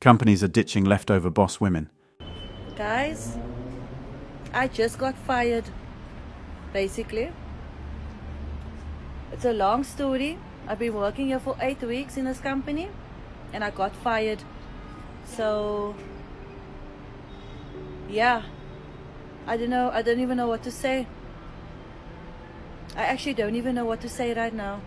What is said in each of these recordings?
Companies are ditching leftover boss women. Guys, I just got fired. Basically, it's a long story. I've been working here for 8 weeks in this company and I got fired. So, yeah, I don't even know what to say. I actually don't even know what to say right now.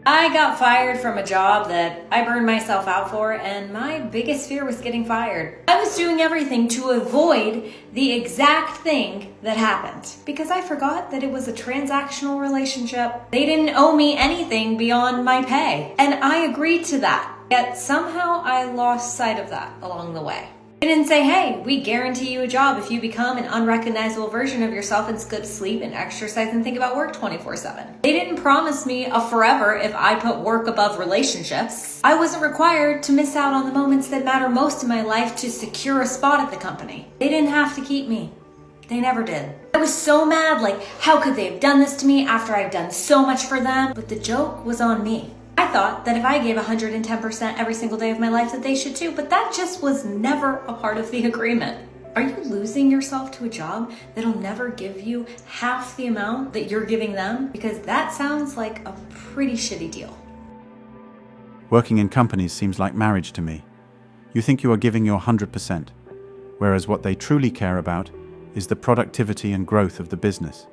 I got fired from a job that I burned myself out for, and my biggest fear was getting fired. I was doing everything to avoid the exact thing that happened because I forgot that it was a transactional relationship. They didn't owe me anything beyond my pay, and I agreed to that. Yet somehow I lost sight of that along the way. They didn't say, hey, we guarantee you a job if you become an unrecognizable version of yourself and skip sleep and exercise and think about work 24/7. They didn't promise me a forever if I put work above relationships. I wasn't required to miss out on the moments that matter most in my life to secure a spot at the company. They didn't have to keep me. They never did. I was so mad, like, how could they have done this to me after I've done so much for them? But the joke was on me. I thought that if I gave 110% every single day of my life that they should too, but that just was never a part of the agreement. Are you losing yourself to a job that'll never give you half the amount that you're giving them? Because that sounds like a pretty shitty deal. Working in companies seems like marriage to me. You think you are giving your 100%, whereas what they truly care about is the productivity and growth of the business.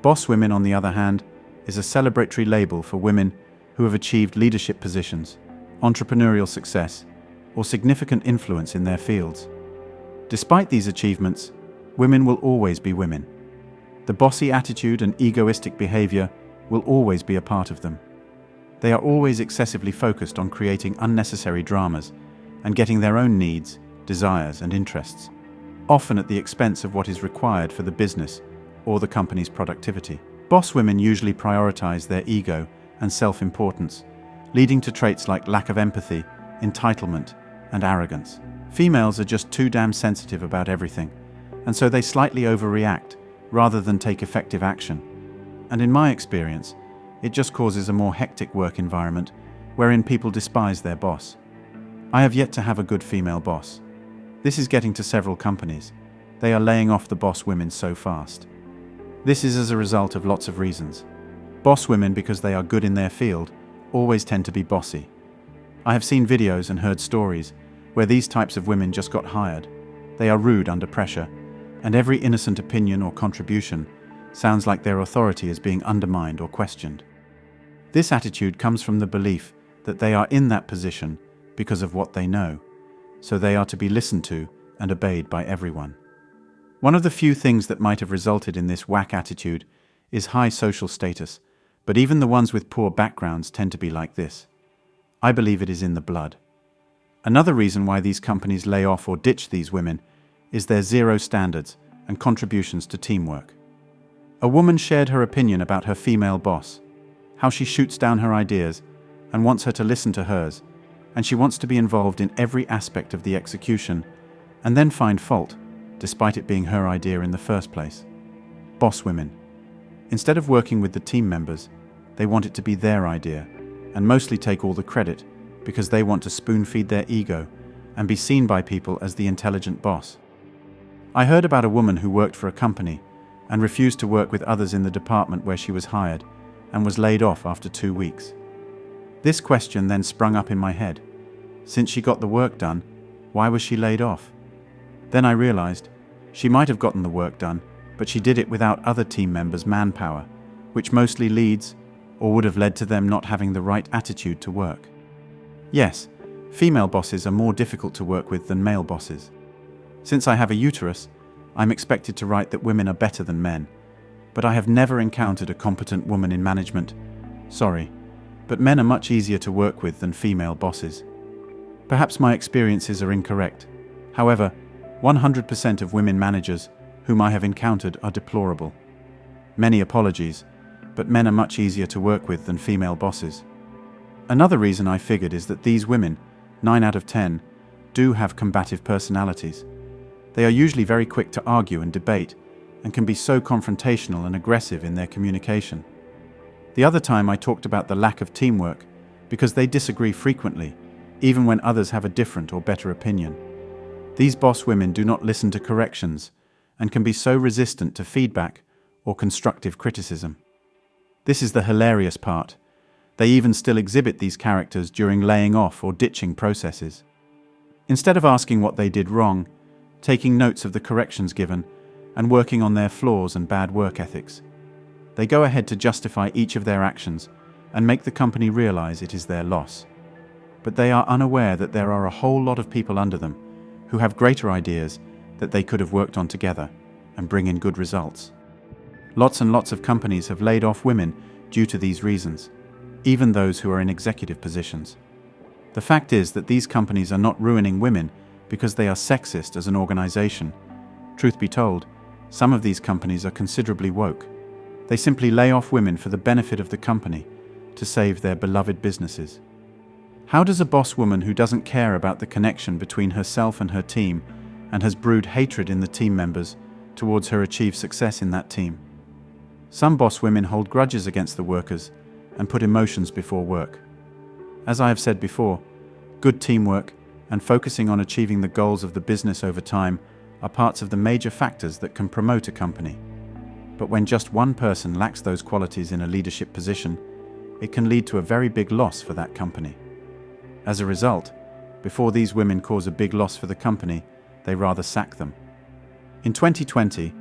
Boss women, on the other hand, is a celebratory label for women who have achieved leadership positions, entrepreneurial success, or significant influence in their fields. Despite these achievements, women will always be women. The bossy attitude and egoistic behavior will always be a part of them. They are always excessively focused on creating unnecessary dramas and getting their own needs, desires, and interests, often at the expense of what is required for the business or the company's productivity. Boss women usually prioritize their ego and self-importance, leading to traits like lack of empathy, entitlement, and arrogance. Females are just too damn sensitive about everything, and so they slightly overreact rather than take effective action. And in my experience, it just causes a more hectic work environment wherein people despise their boss. I have yet to have a good female boss. This is getting to several companies. They are laying off the boss women so fast. This is as a result of lots of reasons. Boss women, because they are good in their field, always tend to be bossy. I have seen videos and heard stories where these types of women just got hired. They are rude under pressure, and every innocent opinion or contribution sounds like their authority is being undermined or questioned. This attitude comes from the belief that they are in that position because of what they know, so they are to be listened to and obeyed by everyone. One of the few things that might have resulted in this whack attitude is high social status, but even the ones with poor backgrounds tend to be like this. I believe it is in the blood. Another reason why these companies lay off or ditch these women is their zero standards and contributions to teamwork. A woman shared her opinion about her female boss, how she shoots down her ideas and wants her to listen to hers, and she wants to be involved in every aspect of the execution and then find fault, despite it being her idea in the first place. Boss women. Instead of working with the team members, they want it to be their idea and mostly take all the credit because they want to spoon-feed their ego and be seen by people as the intelligent boss. I heard about a woman who worked for a company and refused to work with others in the department where she was hired and was laid off after 2 weeks. This question then sprung up in my head. Since she got the work done, why was she laid off? Then I realized she might have gotten the work done, but she did it without other team members' manpower, which mostly leads or would have led to them not having the right attitude to work. Yes, female bosses are more difficult to work with than male bosses. Since I have a uterus, I'm expected to write that women are better than men, but I have never encountered a competent woman in management. Sorry, but men are much easier to work with than female bosses. Perhaps my experiences are incorrect. However, 100% of women managers whom I have encountered are deplorable. Many apologies, but men are much easier to work with than female bosses. Another reason I figured is that these women, 9 out of 10, do have combative personalities. They are usually very quick to argue and debate, and can be so confrontational and aggressive in their communication. The other time I talked about the lack of teamwork because they disagree frequently, even when others have a different or better opinion. These boss women do not listen to corrections and can be so resistant to feedback or constructive criticism. This is the hilarious part. They even still exhibit these characters during laying off or ditching processes. Instead of asking what they did wrong, taking notes of the corrections given, and working on their flaws and bad work ethics, they go ahead to justify each of their actions and make the company realize it is their loss. But they are unaware that there are a whole lot of people under them who have greater ideas that they could have worked on together and bring in good results. Lots and lots of companies have laid off women due to these reasons, even those who are in executive positions. The fact is that these companies are not ruining women because they are sexist as an organization. Truth be told, some of these companies are considerably woke. They simply lay off women for the benefit of the company to save their beloved businesses. How does a boss woman who doesn't care about the connection between herself and her team and has brewed hatred in the team members towards her achieve success in that team? Some boss women hold grudges against the workers and put emotions before work. As I have said before, good teamwork and focusing on achieving the goals of the business over time are parts of the major factors that can promote a company. But when just one person lacks those qualities in a leadership position, it can lead to a very big loss for that company. As a result, before these women cause a big loss for the company, they rather sack them. In 2020,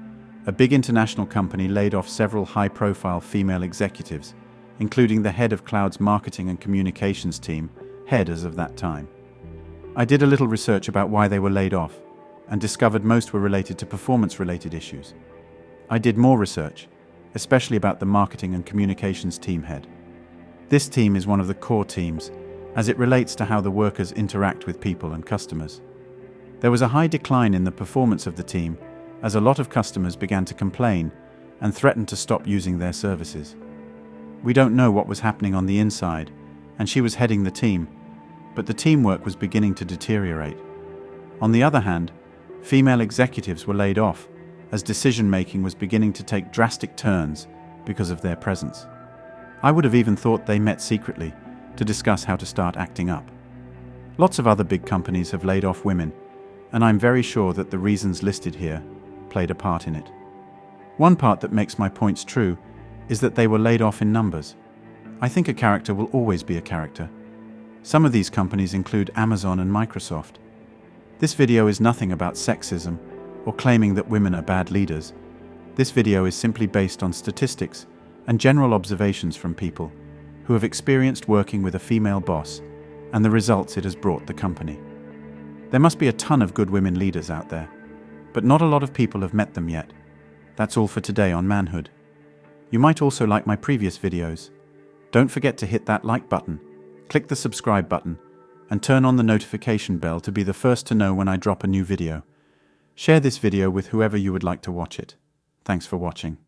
a big international company laid off several high-profile female executives, including the head of Cloud's marketing and communications team, head as of that time. I did a little research about why they were laid off and discovered most were related to performance-related issues. I did more research, especially about the marketing and communications team head. This team is one of the core teams, as it relates to how the workers interact with people and customers. There was a high decline in the performance of the team as a lot of customers began to complain and threatened to stop using their services. We don't know what was happening on the inside, and she was heading the team, but the teamwork was beginning to deteriorate. On the other hand, female executives were laid off as decision-making was beginning to take drastic turns because of their presence. I would have even thought they met secretly to discuss how to start acting up. Lots of other big companies have laid off women, and I'm very sure that the reasons listed here played a part in it. One part that makes my points true is that they were laid off in numbers. I think a character will always be a character. Some of these companies include Amazon and Microsoft. This video is nothing about sexism or claiming that women are bad leaders. This video is simply based on statistics and general observations from people who have experienced working with a female boss and the results it has brought the company. There must be a ton of good women leaders out there, but not a lot of people have met them yet. That's all for today on Manhood. You might also like my previous videos. Don't forget to hit that like button, click the subscribe button, and turn on the notification bell to be the first to know when I drop a new video. Share this video with whoever you would like to watch it. Thanks for watching.